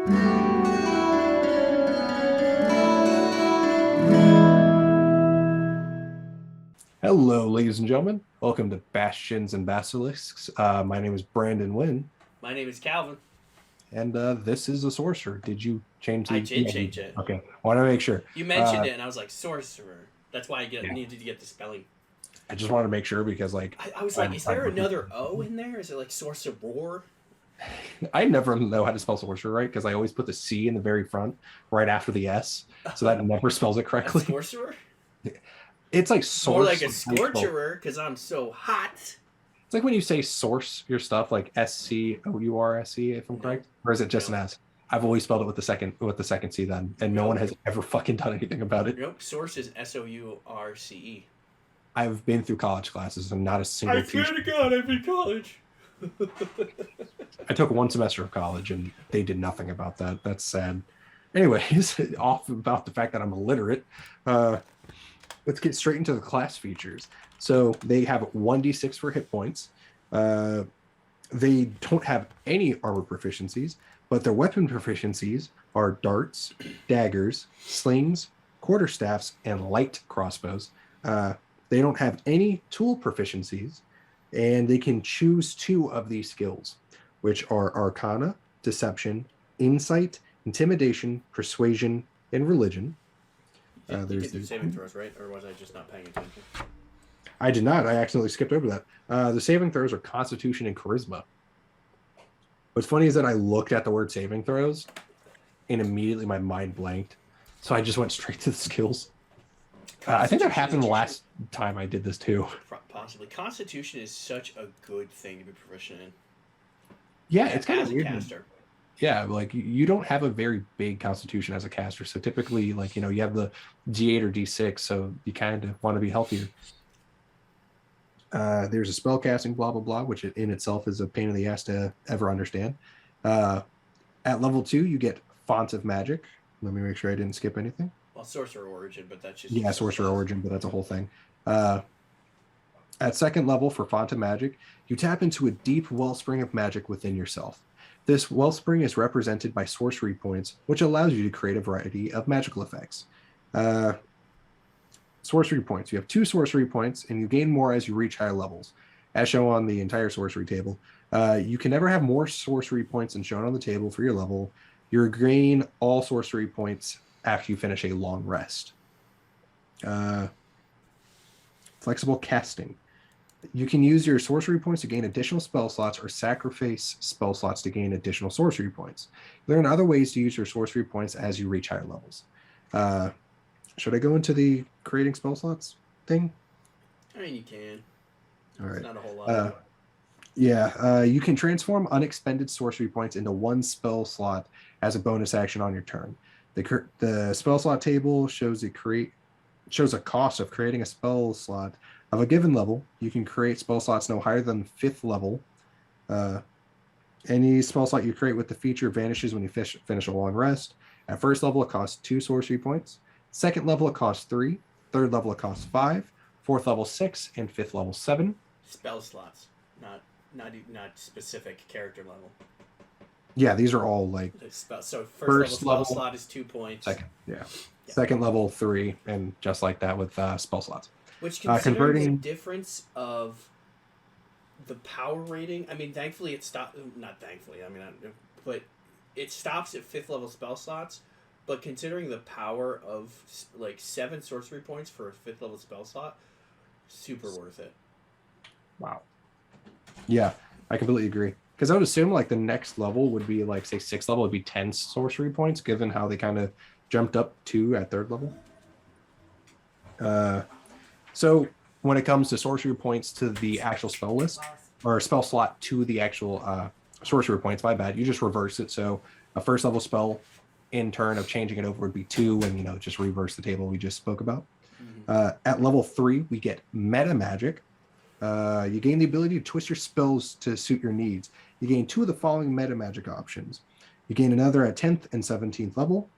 Hello, ladies and gentlemen. Welcome to Bastions and Basilisks. My name is Brandon Wynn, My name is Calvin. and this is a sorcerer. Did you change I the? did Yeah, change it. okay. Want to make sure. You mentioned it, and I was like, Sorcerer. That's why Yeah, needed to get the spelling. I just wanted to make sure because, like, I was like, is there another O in there? Is it like Sorcerer? I never know how to spell sorcerer right because I always put the C in the very front, right after the S, so that never spells it A correctly. Sorcerer? It's like More source. like a Scorcherer, because I'm so hot. It's like when you say source your stuff, like SCOURSE, if I'm No, correct, or is it just an no. S? I've always spelled it with the second C then, and no one Nope. has ever fucking done anything about it. Nope. Source is SOURCE. I've been through college classes and not a single I swear teacher. to God, I'm in college. I took one semester of college and they did nothing about that. That's sad. Anyways, off about the fact that I'm illiterate. Uh, let's get straight into the class features. So they have 1d6 for hit points. Uh, they don't have any armor proficiencies, but their weapon proficiencies are darts, daggers, slings, quarterstaffs, and light crossbows. They don't have any tool proficiencies, and they can choose two of these skills, which are Arcana, Deception, Insight, Intimidation, Persuasion, and Religion. You There's did do the saving throws, right? Or was I just not paying attention? I did not. I accidentally skipped over that. The saving throws are Constitution and Charisma. What's funny is that I looked at the word saving throws, and immediately my mind blanked. So I just went straight to the skills. I think that happened the last time I did this too. Possibly. Constitution is such a good thing to be proficient in. Yeah, it's kind of as a weird. caster. Yeah, like you don't have a very big constitution as a caster. So typically, like, you have the D8 or D6, so you kind of want to be healthier. There's a spell casting, blah, blah, blah, which in itself is a pain in the ass to ever understand. At level 2, you get Font of Magic. Let me make sure I didn't skip anything. Well, Sorcerer Origin, but that's just... Yeah, Sorcerer Origin, but that's a whole thing. At second level for Font of Magic, you tap into a deep wellspring of magic within yourself. This wellspring is represented by sorcery points, which allows you to create a variety of magical effects. Sorcery points. You have 2 sorcery points, and you gain more as you reach higher levels. As shown on the entire sorcery table, you can never have more sorcery points than shown on the table for your level. You regain all sorcery points after you finish a long rest. Flexible casting. You can use your sorcery points to gain additional spell slots or sacrifice spell slots to gain additional sorcery points. Learn other ways to use your sorcery points as you reach higher levels. Should I go into the creating spell slots thing? I mean, you can. All right. It's not a whole lot. You can transform unexpended sorcery points into 1 spell slot as a bonus action on your turn. The spell slot table shows a cost of creating a spell slot of a given level. You can create spell slots no higher than 5th level. Any spell slot you create with the feature vanishes when you finish a long rest. At first level, it costs 2 sorcery points. Second level, it costs 3. Third level, it costs 5. Fourth level, 6. And fifth level, 7. Spell slots, not specific character level. Yeah, these are all like... So first level spell slot is 2 points. Second level, 3. And just like that with spell slots. Which, considering the difference of the power rating, I mean, thankfully it stopped. Not thankfully, but it stops at 5th level spell slots. But considering the power of like 7 sorcery points for a 5th level spell slot, super worth it. Wow. Yeah, I completely agree. Because I would assume like the next level would be like, say, 6th level would be 10 sorcery points, given how they kind of jumped up 2 at 3rd level. So when it comes to sorcery points to the actual spell list, or spell slot to the actual sorcery points, my bad, you just reverse it. So a 1st level spell in turn of changing it over would be 2, and just reverse the table we just spoke about. At level 3, we get meta magic. You gain the ability to twist your spells to suit your needs. You gain 2 of the following meta magic options. You gain another at 10th and 17th level.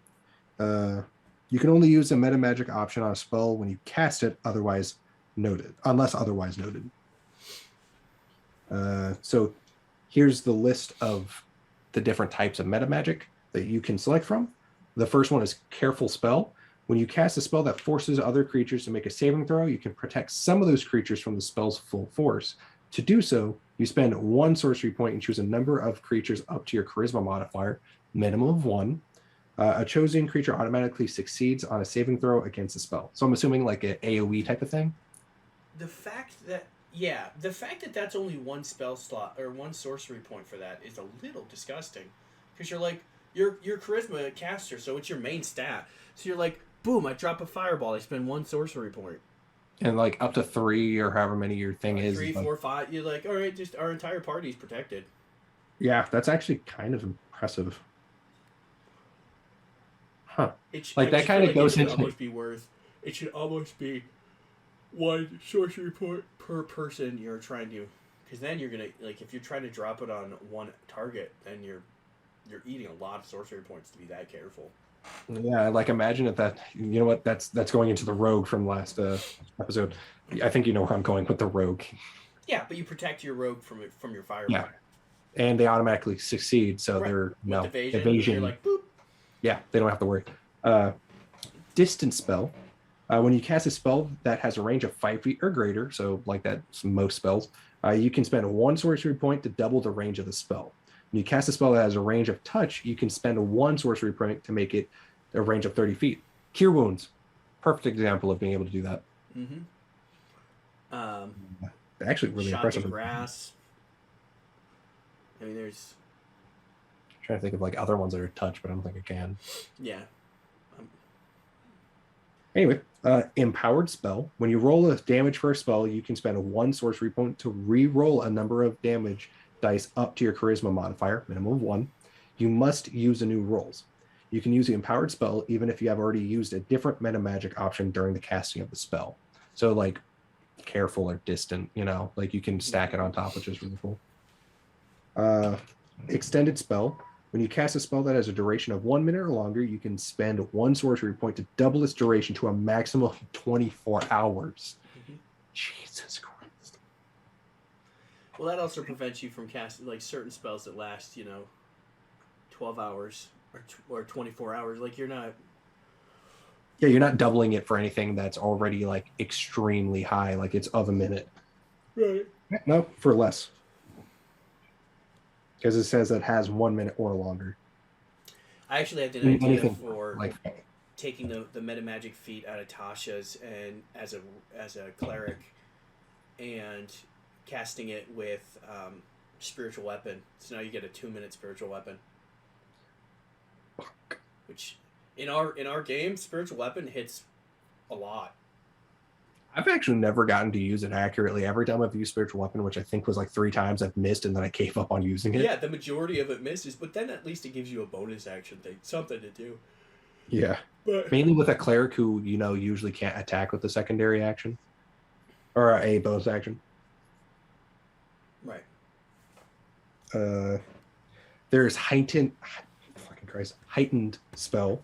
You can only use a meta magic option on a spell when you cast it, unless otherwise noted. So here's the list of the different types of meta magic. that you can select from. The first one is Careful Spell. When you cast a spell that forces other creatures to make a saving throw, you can protect some of those creatures from the spell's full force. To do so, you spend 1 sorcery point and choose a number of creatures up to your charisma modifier, minimum of 1. A chosen creature automatically succeeds on a saving throw against the spell. So I'm assuming like an AoE type of thing. The fact that that's only 1 spell slot or 1 sorcery point for that is a little disgusting, because you're like you're charisma caster, so it's your main stat. So you're like, boom, I drop a fireball, I spend 1 sorcery point. And like up to 3 or however many your thing is. 3, 4, 5. You're like, all right, just our entire party's protected. Yeah, that's actually kind of impressive. Huh. Like that kind of goes into. It should almost be 1 sorcery point per person you're trying to, because then you're gonna, like, if you're trying to drop it on 1 target, then you're eating a lot of sorcery points to be that careful. Yeah, like imagine if that, you know what, that's going into the rogue from last episode. I think you know where I'm going with the rogue. Yeah, but you protect your rogue from your fireball. Yeah, and they automatically succeed, so they're evasion. You're like, boop. Yeah, they don't have to worry. Distance spell. When you cast a spell that has a range of 5 feet or greater, so like that's most spells, you can spend 1 sorcery point to double the range of the spell. When you cast a spell that has a range of touch, you can spend 1 sorcery point to make it a range of 30 feet. Cure Wounds. Perfect example of being able to do that. Actually, really impressive. Grass. I mean, there's... I'm trying to think of like other ones that are touch, but I don't think I can. Yeah. Anyway, Empowered Spell. When you roll a damage for a spell, you can spend 1 sorcery point to re-roll a number of damage dice up to your charisma modifier, minimum of 1. You must use the new rolls. You can use the Empowered Spell even if you have already used a different meta magic option during the casting of the spell. So like Careful or Distant, you know, like you can stack it on top, which is really cool. Extended Spell. When you cast a spell that has a duration of 1 minute or longer, you can spend 1 sorcery point to double its duration to a maximum of 24 hours. Jesus Christ. Well, that also prevents you from casting like certain spells that last, 12 hours or 24 hours. Like you're not doubling it for anything that's already like extremely high, like it's of a minute. Right. No, for less. Because it says it has 1 minute or longer. I actually had an idea for taking the meta magic feat out of Tasha's and as a cleric and casting it with spiritual weapon. So now you get a 2-minute spiritual weapon. Fuck. Which in our game, spiritual weapon hits a lot. I've actually never gotten to use it accurately. Every time I've used spiritual weapon, which I think was like 3 times, I've missed and then I gave up on using it. Yeah, the majority of it misses, but then at least it gives you a bonus action thing, something to do. Yeah, but mainly with a cleric who usually can't attack with the secondary action or a bonus action. Right. There's heightened spell.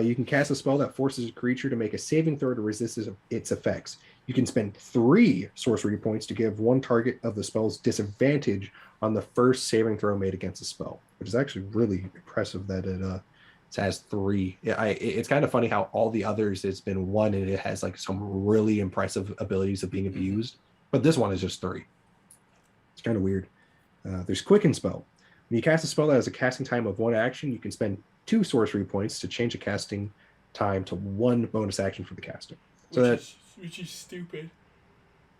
You can cast a spell that forces a creature to make a saving throw to resist its effects. You can spend 3 sorcery points to give 1 target of the spell's disadvantage on the first saving throw made against the spell, which is actually really impressive that it has 3. It's kind of funny how all the others it's been 1 and it has like some really impressive abilities of being abused, but this one is just 3. It's kind of weird. There's Quicken Spell. When you cast a spell that has a casting time of 1 action, you can spend 2 sorcery points to change the casting time to 1 bonus action for the caster. So which is stupid.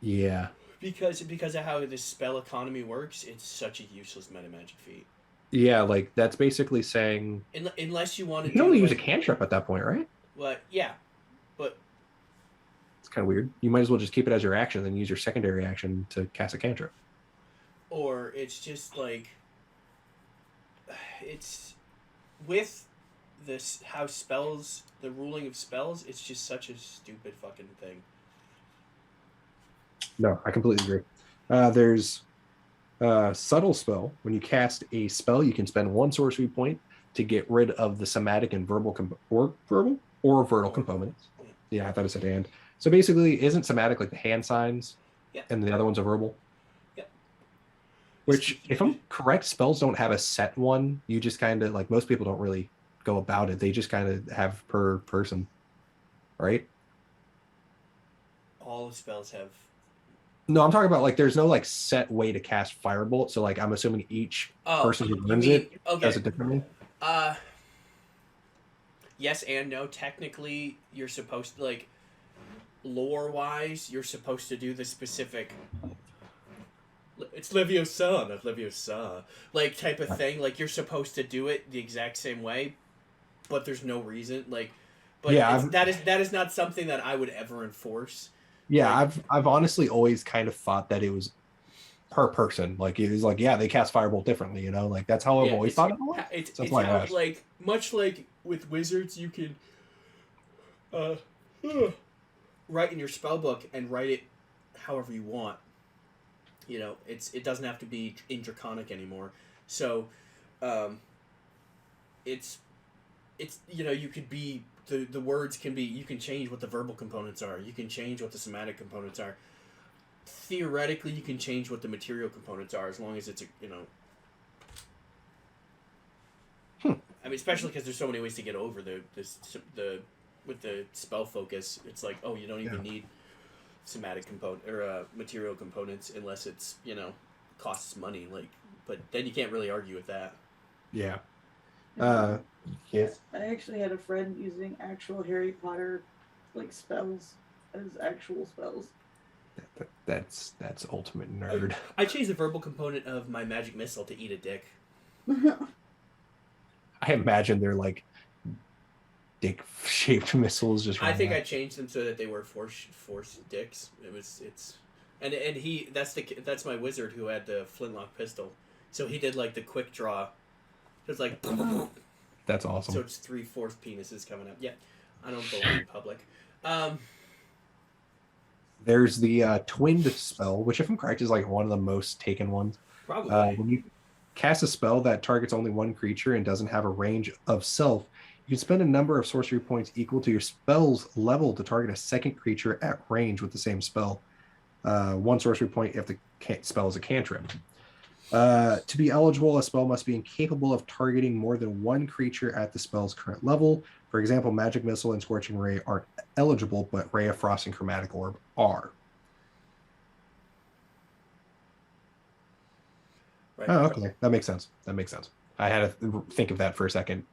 Yeah. Because of how this spell economy works, it's such a useless meta magic feat. Yeah, like that's basically saying unless you want to. You can only use a cantrip at that point, right? Well, yeah, but it's kind of weird. You might as well just keep it as your action, then use your secondary action to cast a cantrip. Or it's just like it's with this how spells, the ruling of spells, it's just such a stupid fucking thing. No, I completely agree. There's Subtle Spell. When you cast a spell, you can spend 1 sorcery point to get rid of the somatic and verbal components. Yeah, I thought it said hand. So basically, isn't somatic like the hand signs? Yeah. And the other ones are verbal? Yeah. Which, if I'm correct, spells don't have a set one. You just kind of like most people don't really go about it. They just kind of have per person, right? All the spells have. No, I'm talking about like there's no like set way to cast Firebolt. So like I'm assuming each Oh, person who you learns mean it okay? does it differently. Uh, yes and no. Technically, you're supposed to like lore wise, you're supposed to do the specific. It's Leviosa, not Leviosa, like type of thing. Like you're supposed to do it the exact same way, but there's no reason. Like, but Yeah, it's I've that is not something that I would ever enforce. yeah, Like, I've honestly always kind of thought that it was per person. Like it was like, yeah, they cast Firebolt differently, you know? Like that's how I've yeah, always thought it was. So that's it's why I how asked. like much like with wizards, you can uh write in your spell book and write it however you want. You know, it doesn't have to be in draconic anymore. So, um, it's you know you could be the words can be you can change what the verbal components are. You can change what the somatic components are. Theoretically, you can change what the material components are as long as it's a, you know. I mean, especially because there's so many ways to get over the with the spell focus. It's like, oh, you don't Yeah. even need somatic component or material components unless it's, you know, costs money. Like, but then you can't really argue with that. Yeah. Uh yeah. I actually had a friend using actual Harry Potter like spells as actual spells. That's ultimate nerd. I changed the verbal component of my magic missile to eat a dick. I imagine they're like dick shaped missiles just I think running I out. changed them so that they were force dicks. It's and he that's my wizard who had the flintlock pistol, so he did like the quick draw. It's like That's so awesome. it's 3 force penises coming up. Yeah, I don't belong in public. Um, There's the twinned spell, which if I'm correct is like one of the most taken ones. Probably. When you cast a spell that targets only one creature and doesn't have a range of self, you can spend a number of sorcery points equal to your spell's level to target a second creature at range with the same spell. One sorcery point if the spell is a cantrip. To be eligible, a spell must be incapable of targeting more than one creature at the spell's current level. For example, Magic Missile and Scorching Ray aren't eligible, but Ray of Frost and Chromatic Orb are. Right. Oh, okay. That makes sense. That makes sense. I had to think of that for a second,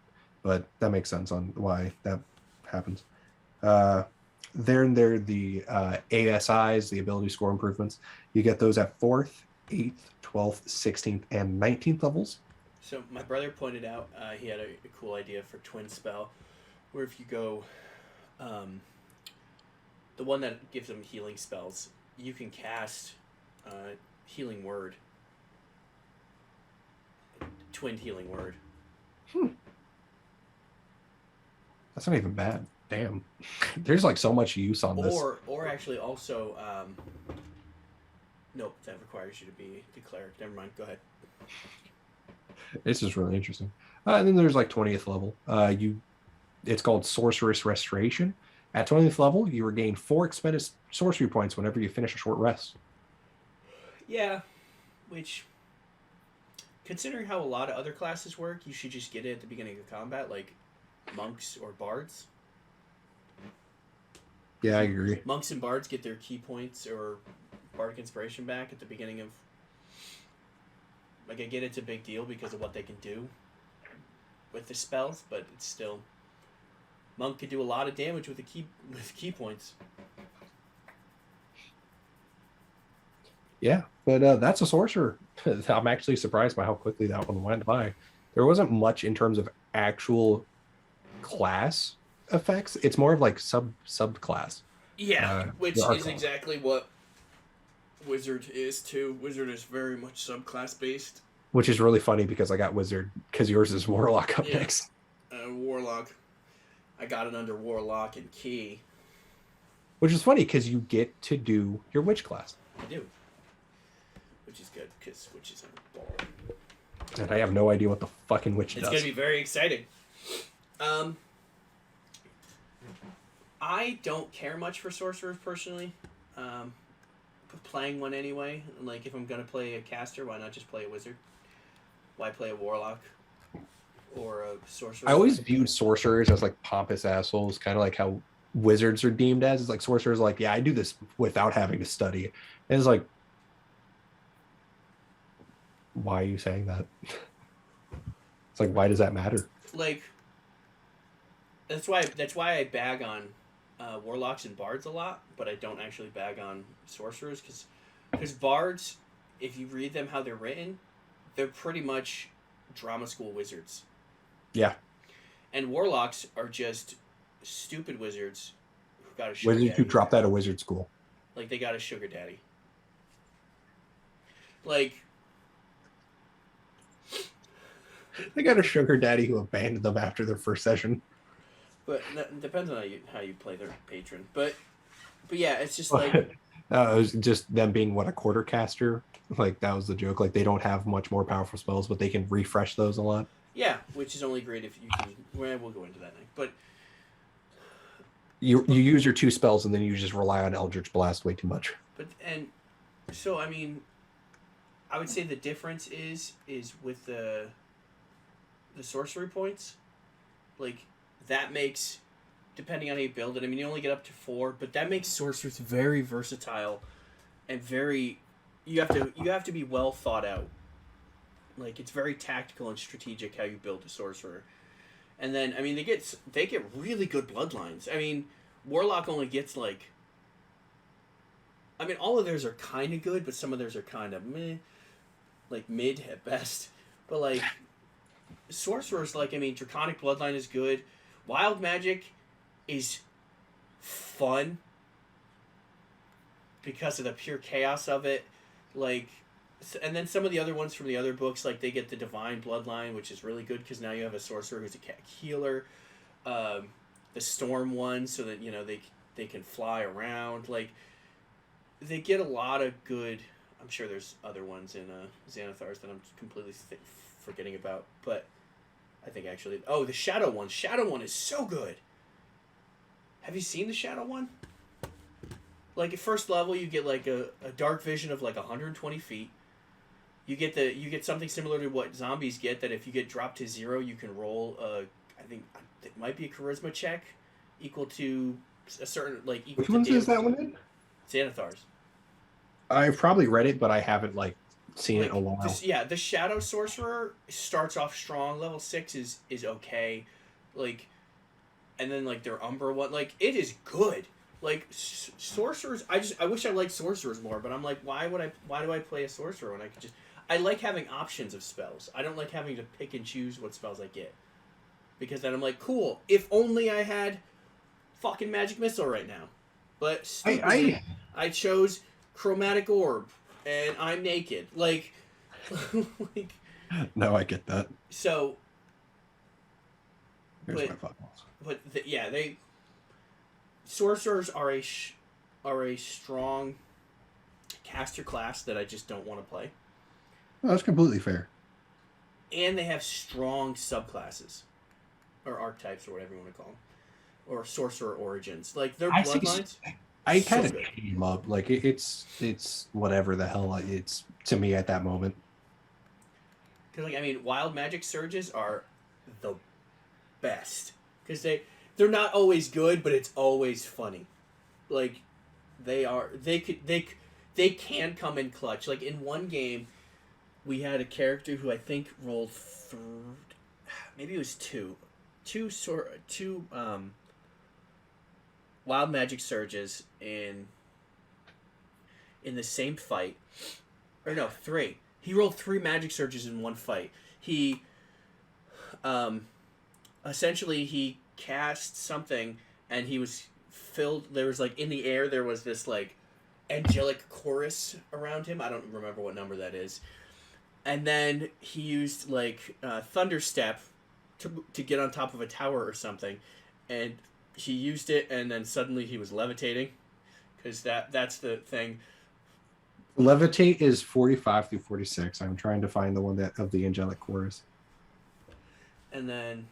but that makes sense on why that happens. Then there are the ASIs, the ability score improvements. You get those at 4th, 8th, 12th, 16th, and 19th levels. So my brother pointed out he had a cool idea for twin spell, where if you go, the one that gives them healing spells, you can cast healing word, twin healing word. That's not even bad. Damn. There's like so much use on this. Or actually also, nope, that requires you to be declared. Never mind. Go ahead. This is really interesting. And then there's like 20th level. It's called Sorceress Restoration. At 20th level, you regain 4 expended sorcery points whenever you finish a short rest. Yeah, which, considering how a lot of other classes work, you should just get it at the beginning of combat, like monks or bards. Yeah, I agree. Monks and bards get their key points or bardic inspiration back at the beginning of. Like, I get it's a big deal because of what they can do with the spells, but it's still. Monk could do a lot of damage with key points. Yeah, but that's a sorcerer. I'm actually surprised by how quickly that one went by. There wasn't much in terms of actual class effects. It's more of like subclass. Yeah, which there are is class. exactly what Wizard is too. Wizard is very much subclass based. Which is really funny because I got wizard because yours is warlock up Yeah. next. Warlock. I got it under Warlock and Key. Which is funny because you get to do your witch class. I do. Which is good because witches are boring. And I have no idea what the fucking witch It's does. going to be very exciting. I don't care much for sorcerers personally, playing one anyway. Like, if I'm gonna play a caster, why not just play a wizard? Why play a warlock or a sorcerer? I always viewed sorcerers as like pompous assholes, kind of like how wizards are deemed as. It's like sorcerers, like, yeah, I do this without having to study. And it's like, why are you saying that? It's like, why does that matter? Like, that's why I bag on warlocks and bards a lot, but I don't actually bag on sorcerers because bards, if you read them how they're written, they're pretty much drama school wizards. Yeah. And warlocks are just stupid wizards who got a sugar Wizards daddy. who dropped out of wizard school. Like, they got a sugar daddy. Like, They got a sugar daddy who abandoned them after their first session. but that depends on how you play their patron. But yeah, it's just It like was just them being what, a quarter caster. Like, that was the joke. Like, they don't have much more powerful spells, but they can refresh those a lot. yeah, which is only great if you can. Well, we'll go into that next. But You use your 2 spells and then you just rely on Eldritch Blast way too much. and so I mean, I would say the difference is with the sorcery points, like that makes, depending on how you build it. I mean, you only get up to 4, but that makes sorcerers very versatile and very. You have to be well thought out. Like, it's very tactical and strategic how you build a sorcerer. And then, I mean, they get really good bloodlines. I mean, warlock only gets like. I mean, all of theirs are kind of good, but some of theirs are kind of meh, like mid at best. But like, sorcerers, like, I mean, draconic bloodline is good. Wild magic is fun because of the pure chaos of it. Like, and then some of the other ones from the other books, like, they get the divine bloodline, which is really good because now you have a sorcerer who's a healer. The storm one, so that, you know, they can fly around. Like, they get a lot of good. I'm sure there's other ones in Xanathars that I'm completely forgetting about, but I think actually, the shadow one. Shadow one is so good. Have you seen the shadow one? Like, at first level, you get like a dark vision of like 120 feet. You get something similar to what zombies get. That if you get dropped to 0, you can roll. I think it might be a charisma check equal to a certain, like, equal Which to ones is damage. that one in? Xanathars. I've probably read it, but I haven't like seen Like, it in a while. the shadow sorcerer starts off strong. Level 6 is okay. Like, and then like their Umbra one, like, it is good. Like, sorcerers, I wish I liked sorcerers more, but I'm like, why do I play a sorcerer when I could just. I like having options of spells. I don't like having to pick and choose what spells I get, because then I'm like, cool, if only I had fucking magic missile right now. But stupidly, I chose chromatic orb and I'm naked. Like, like, No, I get that. so. Here's But- my funnels. But they sorcerers are a strong caster class that I just don't want to play, Oh, that's completely fair. and they have strong subclasses or archetypes or whatever you want to call them, or sorcerer origins. Like, their I see- bloodlines. I So kind of good. him up. Like, it's whatever the hell it's to me at that moment. Because, like, I mean, wild magic surges are the best because they're not always good, but it's always funny. Like, they can come in clutch. Like, in one game, we had a character who I think rolled maybe it was two wild magic surges in the same fight, or no, 3. He rolled 3 magic surges in one fight. He essentially he cast something and he was filled. There was, like, in the air there was this, like, angelic chorus around him. I don't remember what number that is. And then he used, like, thunder step to get on top of a tower or something, and he used it, and then suddenly he was levitating, because that's the thing. Levitate is 45 through 46. I'm trying to find the one that of the angelic chorus. And then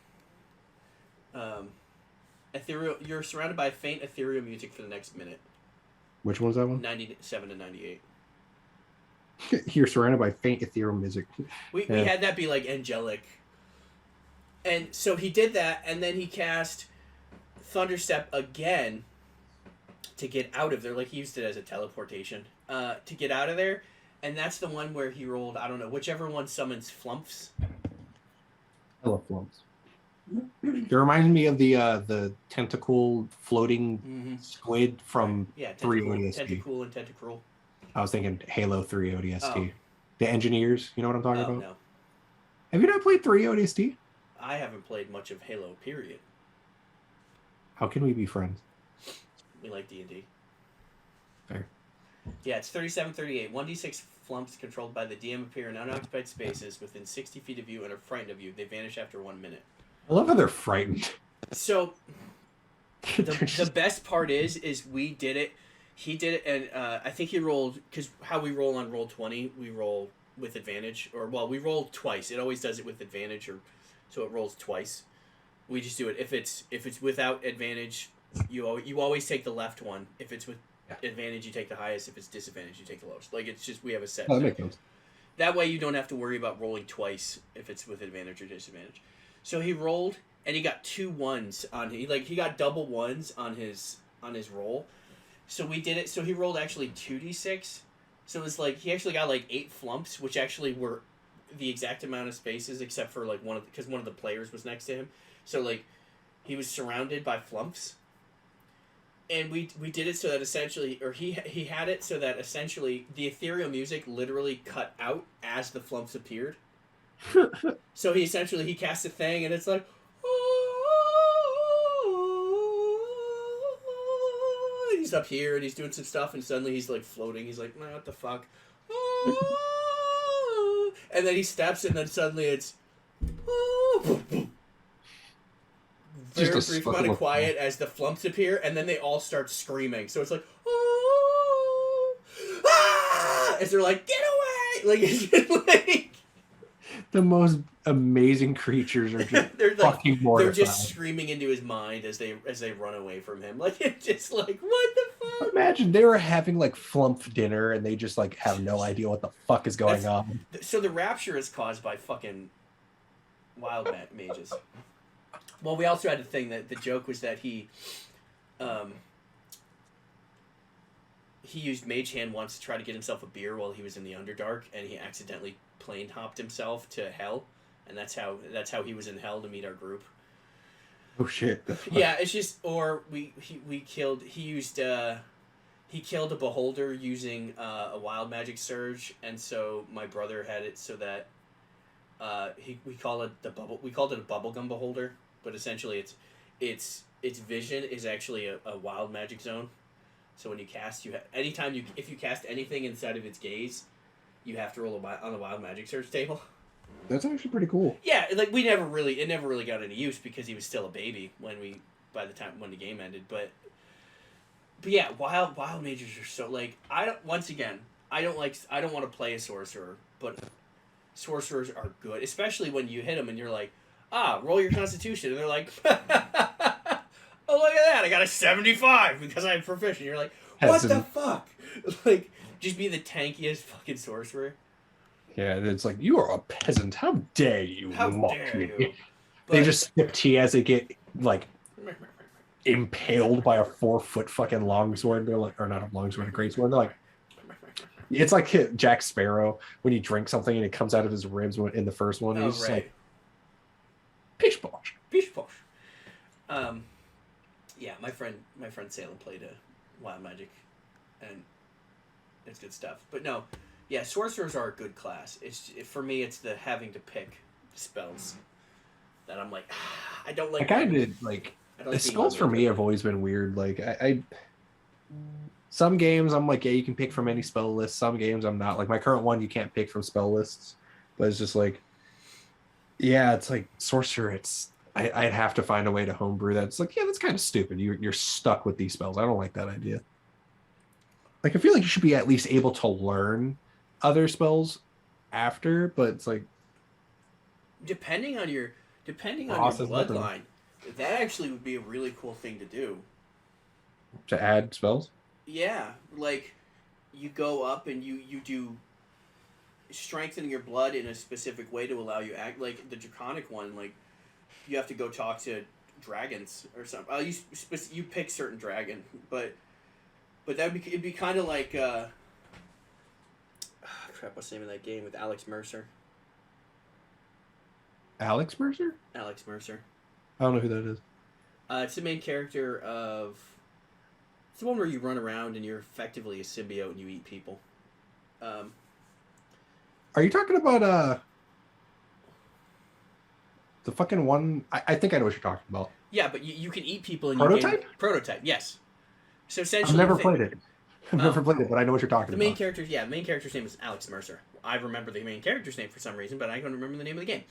ethereal, you're surrounded by faint ethereal music for the next minute. Which one's that one? 97 to 98. You're surrounded by faint ethereal music. We had that be like angelic. And so he did that, and then he cast Thunderstep again to get out of there. Like, he used it as a teleportation to get out of there. And that's the one where he rolled, I don't know, whichever one summons Flumps. I love flumps. It reminds me of the tentacle floating squid from 3 ODST. Tentacool and Tentacruel. I was thinking Halo 3 ODST. Oh. The engineers, you know what I'm talking about? No. Have you not played 3 ODST? I haven't played much of Halo, period. How can we be friends? We like D&D. Fair. Yeah, it's 37-38. 1d6 flumps controlled by the DM appear in unoccupied spaces within 60 feet of you and are frightened of you. They vanish after 1 minute. I love how they're frightened. So, the best part is we did it. He did it, and I think he rolled, because how we roll on Roll20, we roll with advantage. Or, well, we roll twice. It always does it with advantage, or so it rolls twice. We just do it. If it's without advantage, you always take the left one. If it's with advantage, you take the highest. If it's disadvantage, you take the lowest. Like, it's just, we have a set. Oh, that makes sense. That way you don't have to worry about rolling twice if it's with advantage or disadvantage. So he rolled, and he got 2 1s on he got double 1s on his roll. So we did it. So he rolled actually 2d6. So it was like he actually got like 8 flumps, which actually were the exact amount of spaces except for like because one of the players was next to him. So like he was surrounded by flumps. And we did it so that essentially, or he had it so that essentially the ethereal music literally cut out as the flumps appeared. So he casts a thing, and it's like, he's up here and he's doing some stuff, and suddenly he's like floating. He's like, what the fuck? And then he steps, and then suddenly it's very brief amount of quiet as the flumps appear, and then they all start screaming. So it's like, as they're like, get away! Like, it's just like the most amazing creatures are just they're fucking mortified. They're just screaming into his mind as they run away from him. Like, it's just like, what the fuck? Imagine they were having like flump dinner and they just like have no idea what the fuck is going on. So the rapture is caused by fucking wild mages. Well, we also had a thing that the joke was that he used Mage Hand once to try to get himself a beer while he was in the Underdark, and he accidentally plane hopped himself to hell, and that's how he was in hell to meet our group. Oh shit! Yeah, it's just he killed a beholder using a wild magic surge, and so my brother had it so that we called it a bubblegum beholder. But essentially, its vision is actually a wild magic zone. So when you cast, if you cast anything inside of its gaze, you have to roll on the wild magic search table. That's actually pretty cool. Yeah, like it never really got any use because he was still a baby when the game ended. But yeah, wild mages are so like I don't want to play a sorcerer, but sorcerers are good, especially when you hit them and you're like, roll your constitution. And they're like, oh, look at that. I got a 75 because I'm proficient. You're like, what the fuck? Like, just be the tankiest fucking sorcerer. Yeah, it's like, you are a peasant. How dare you mock me? But they just sip tea as they get, like, impaled by a 4-foot fucking longsword. They're like, or not a longsword, a greatsword. They're like, it's like Jack Sparrow when you drink something and it comes out of his ribs in the first one. He's just like, Pish posh. Yeah, my friend Salem played a wild magic, and it's good stuff. But no, yeah, sorcerers are a good class. For me, it's the having to pick spells that I'm like, I don't like. The spells for me have always been weird. Like I some games I'm like, yeah, you can pick from any spell list. Some games I'm not. Like my current one, you can't pick from spell lists. But it's just like, yeah, it's like sorcerer. I'd have to find a way to homebrew that. It's like, yeah, that's kind of stupid. You're stuck with these spells. I don't like that idea. Like I feel like you should be at least able to learn other spells after, but it's like depending on your bloodline, that actually would be a really cool thing to do. To add spells? Yeah, like you go up and you do strengthening your blood in a specific way to allow you act like the draconic one. Like you have to go talk to dragons or something. You pick certain dragon, but that would be it'd be kind of like crap. What's the name of that game with Alex Mercer? Alex Mercer? Alex Mercer. I don't know who that is. It's the main character of. It's the one where you run around and you're effectively a symbiote and you eat people. Are you talking about the fucking one? I think I know what you're talking about. Yeah, but you can eat people in Prototype? Prototype, yes. So essentially, I've never played it. I've never played it, but I know what you're talking the about. the main character's name is Alex Mercer. I remember the main character's name for some reason, but I don't remember the name of the game.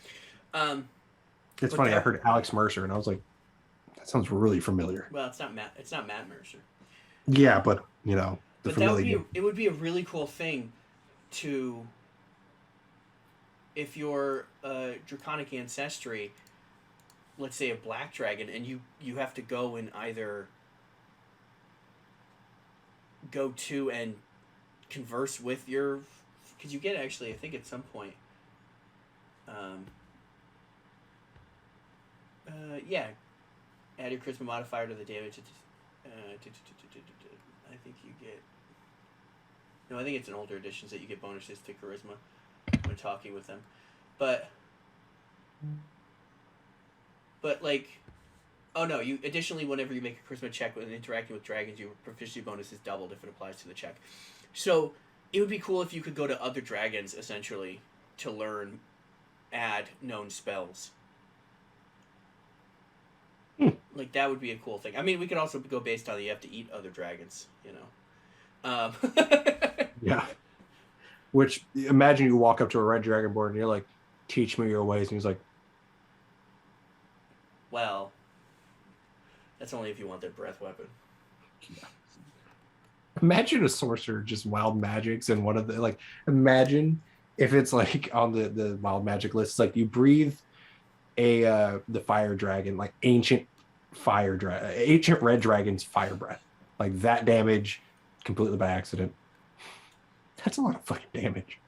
It's funny. I heard Alex Mercer, and I was like, that sounds really familiar. Well, it's not Matt. It's not Matt Mercer. Yeah, but you know, but that would be it would be a really cool thing to. If you're draconic ancestry, let's say a black dragon, and you have to go and either go to and converse with your, because you get actually I think at some point, yeah, add your charisma modifier to the damage. I think you get. No, I think it's in older editions that you get bonuses to charisma when talking with them, but like, oh no, you additionally whenever you make a charisma check when interacting with dragons, your proficiency bonus is doubled if it applies to the check. So it would be cool if you could go to other dragons essentially to learn, add known spells. Like that would be a cool thing. I mean, we could also go based on you have to eat other dragons, you know. Yeah. Which imagine you walk up to a red dragonborn and you're like, "Teach me your ways," and he's like, "Well, that's only if you want their breath weapon." Yeah. Imagine a sorcerer just wild magics and one of the like. Imagine if it's like on the wild magic list, it's like you breathe the fire dragon, like ancient red dragon's fire breath, like that damage completely by accident. That's a lot of fucking damage.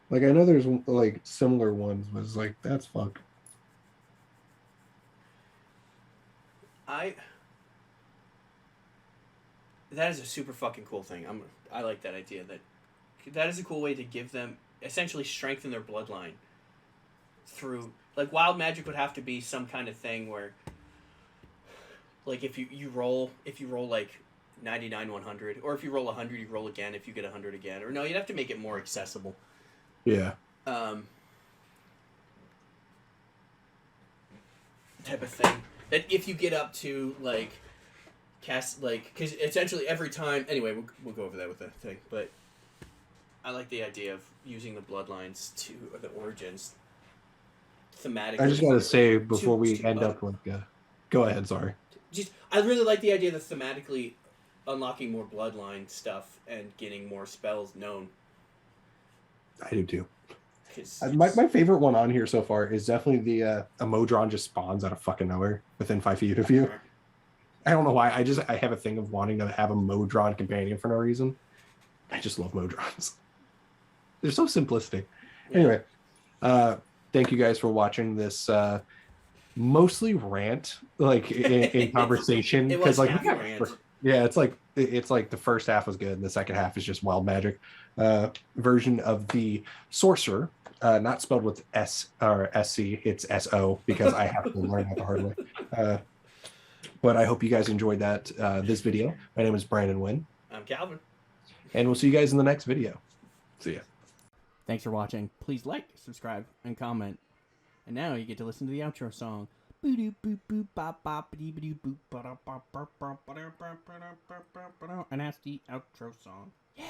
Like I know there's like similar ones, but it's like that's fuck. That is a super fucking cool thing. I like that idea. That is a cool way to give them essentially strengthen their bloodline through like wild magic would have to be some kind of thing where like if you roll like 99 100 or if you roll 100 you roll again if you get 100 again or no you'd have to make it more accessible. Yeah. Type of thing that if you get up to like cast like because essentially every time anyway we'll go over that with the thing but I like the idea of using the bloodlines to or the origins thematically. I just gotta say before we end up with go ahead, sorry. I really like the idea of thematically unlocking more bloodline stuff and getting more spells known. I do too. My favorite one on here so far is definitely the a Modron just spawns out of fucking nowhere within 5 feet of you. I don't know why. I have a thing of wanting to have a Modron companion for no reason. I just love Modrons. They're so simplistic. Yeah. Anyway, thank you guys for watching this mostly rant, like in conversation. Because like yeah, it's like the first half was good and the second half is just wild magic version of the Sorcerer. Not spelled with S or SC, it's SO because I have to learn that the hard way. But I hope you guys enjoyed that this video. My name is Brandon Wynn. I'm Kalvin. And we'll see you guys in the next video. See ya. Thanks for watching. Please like, subscribe, and comment. And now you get to listen to the outro song. And that's the outro song. Yeah!